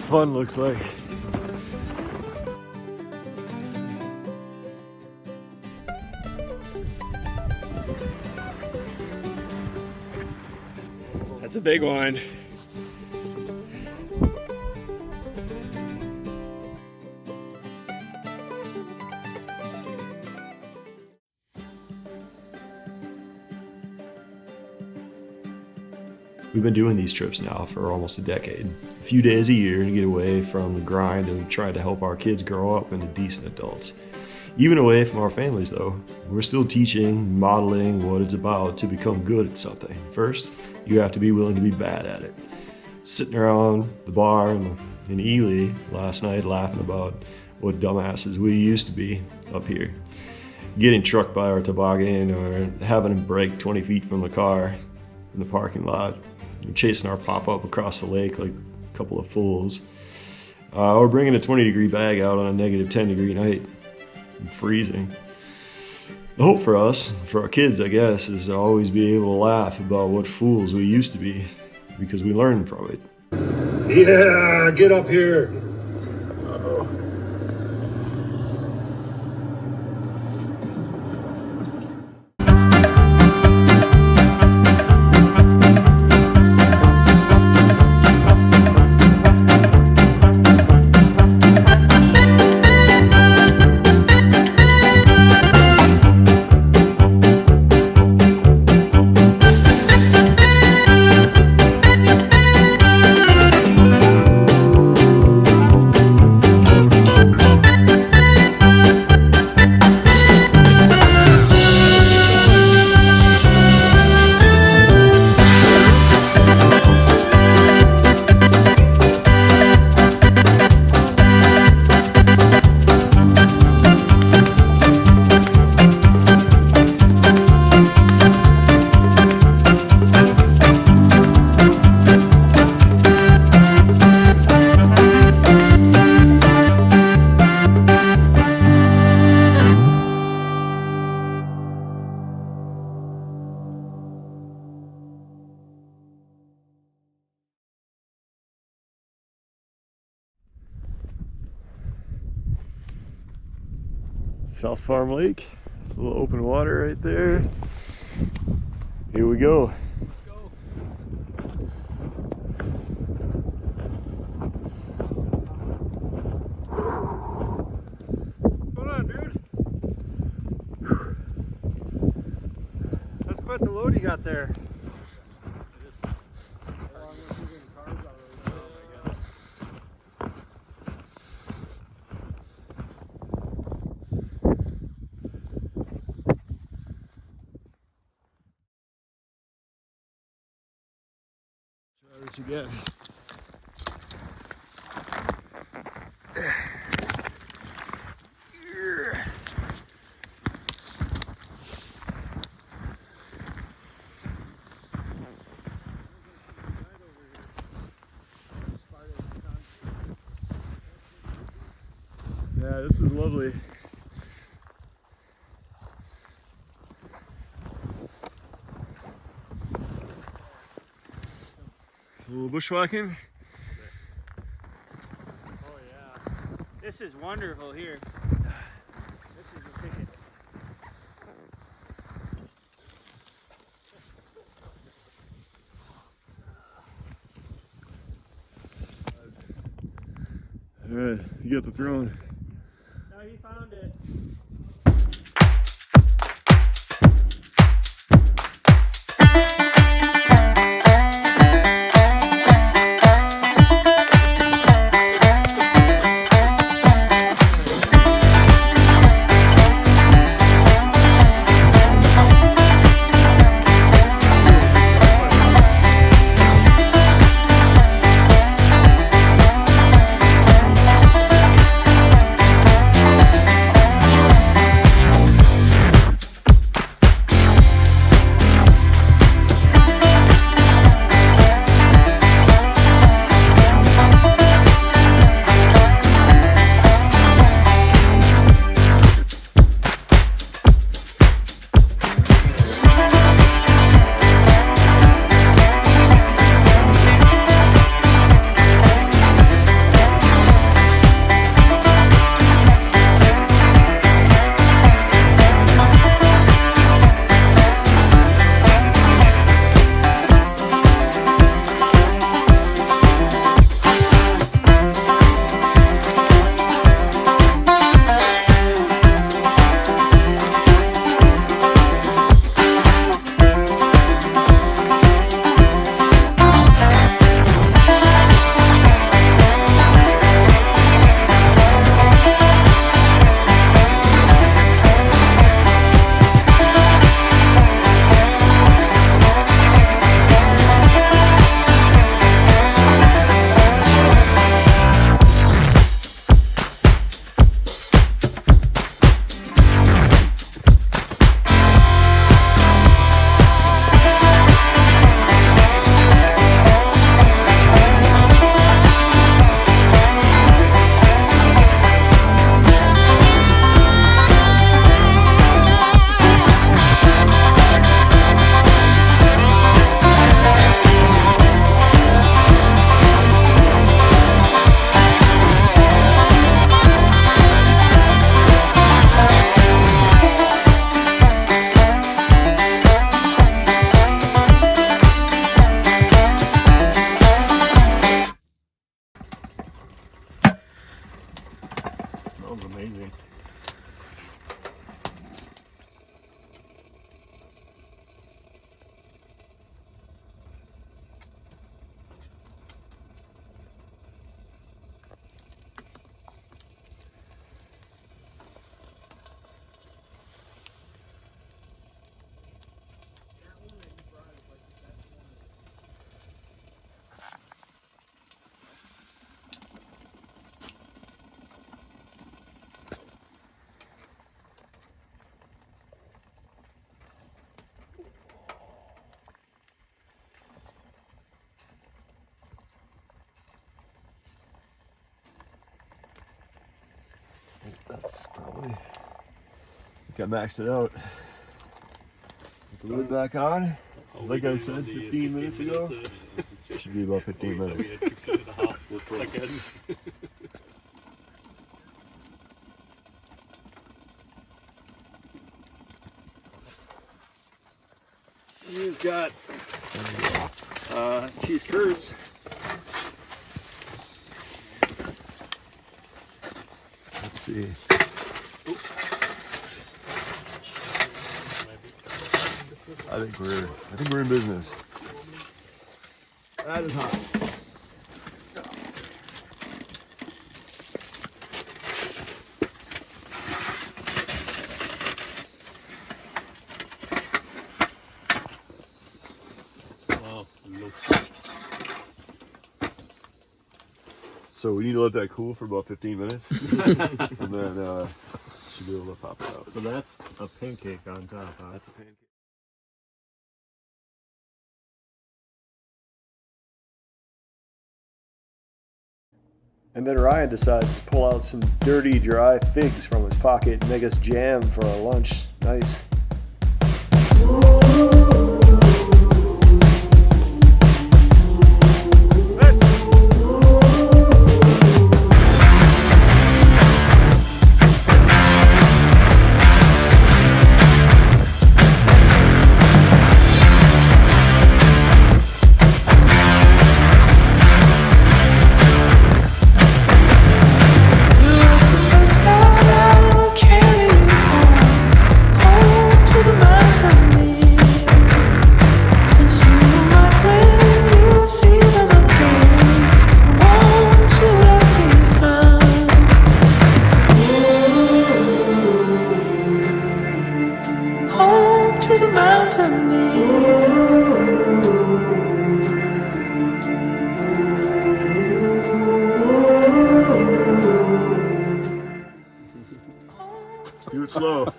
fun looks like. That's a big one. We've been doing these trips now for almost a decade. A few days a year to get away from the grind of trying to help our kids grow up into decent adults. Even away from our families though, we're still teaching, modeling what it's about to become good at something. First, you have to be willing to be bad at it. Sitting around the bar in Ely last night laughing about what dumbasses we used to be up here. Getting trucked by our toboggan or having to brake 20 feet from the car in the parking lot. Chasing our pop-up across the lake like a couple of fools. Or bringing a 20-degree bag out on a negative 10-degree night. And freezing. The hope for us, for our kids I guess, is to always be able to laugh about what fools we used to be because we learned from it. Yeah, get up here. South Farm Lake, a little open water right there. Here we go. Let's go. What's going on, dude? That's quite the load you got there. Try this again. Yeah, this is lovely. A little bushwhacking. Oh yeah. This is wonderful here. This is a ticket. All right, you got the throne. No, he found it. Sounds amazing. That's probably, I think I maxed it out. Put the lid back on. Like I said 15 minutes ago, it should be about 15 minutes. He's got cheese curds. Let's see. I think we're in business. That is hot. Wow. So we need to let that cool for about 15 minutes, and then should be able to pop it out. So that's a pancake on top, huh? That's a pancake. And then Ryan decides to pull out some dirty, dry figs from his pocket and make us jam for our lunch. Nice. Do it slow.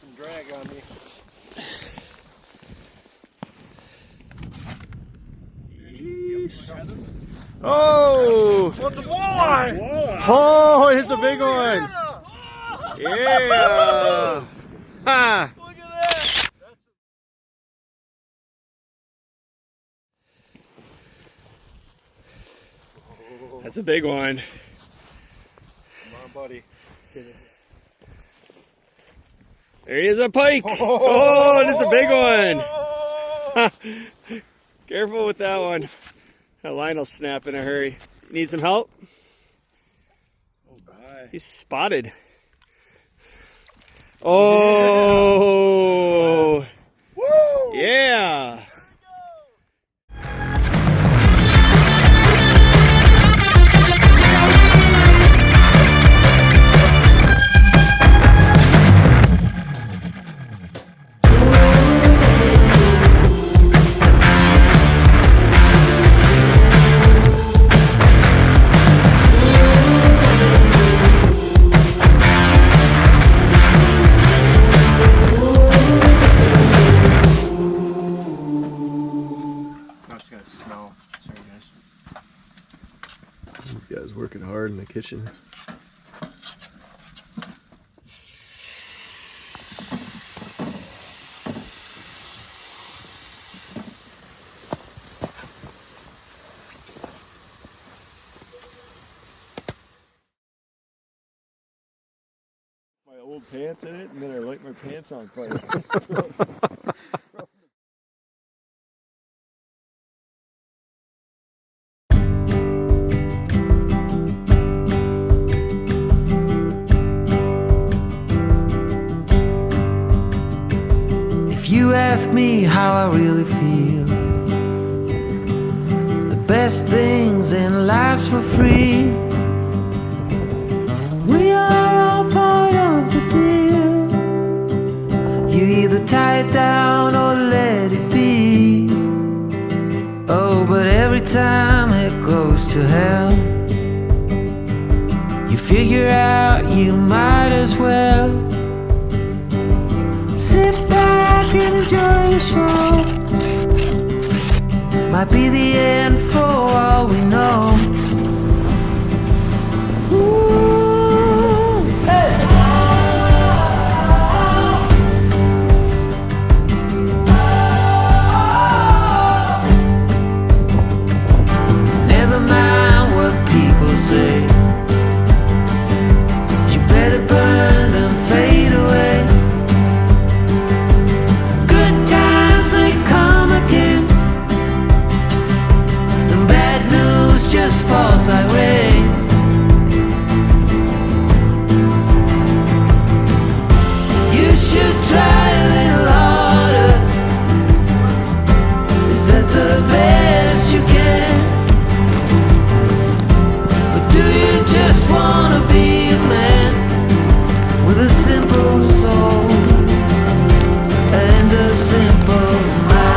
Some drag on me. Oh! What's a walleye? Oh, it's a big one! Yeah! Ha! Look at that! That's a big one. Come on, buddy. There he is, a pike. Oh, and it's a big one. Careful with that one. That line will snap in a hurry. Need some help? Oh my. He's spotted. Oh. Woo! Yeah. These guys working hard in the kitchen. My old pants in it, and then I light my pants on fire. If you ask me how I really feel, the best things in life's for free. We are all part of the deal. You either tie it down or let it be. Oh, but every time it goes to hell, you figure out you might as well sit back and enjoy the show. Might be the end for all we know. Ooh, hey. Never mind what people say. You better burn them, fade away. Just falls like rain. You should try a little harder. Is that the best you can? But do you just wanna be a man with a simple soul and a simple mind?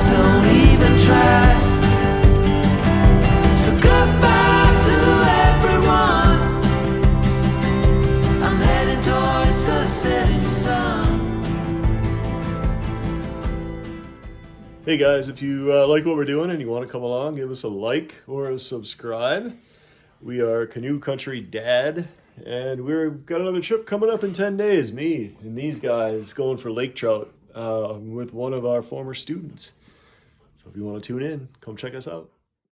Don't even try. So goodbye to everyone. I'm heading towards the setting sun. Hey guys, if you like what we're doing and you want to come along, give us a like or a subscribe. We are Canoe Country Dad, and we've got another trip coming up in 10 days. Me and these guys going for lake trout with one of our former students. So if you want to tune in, come check us out.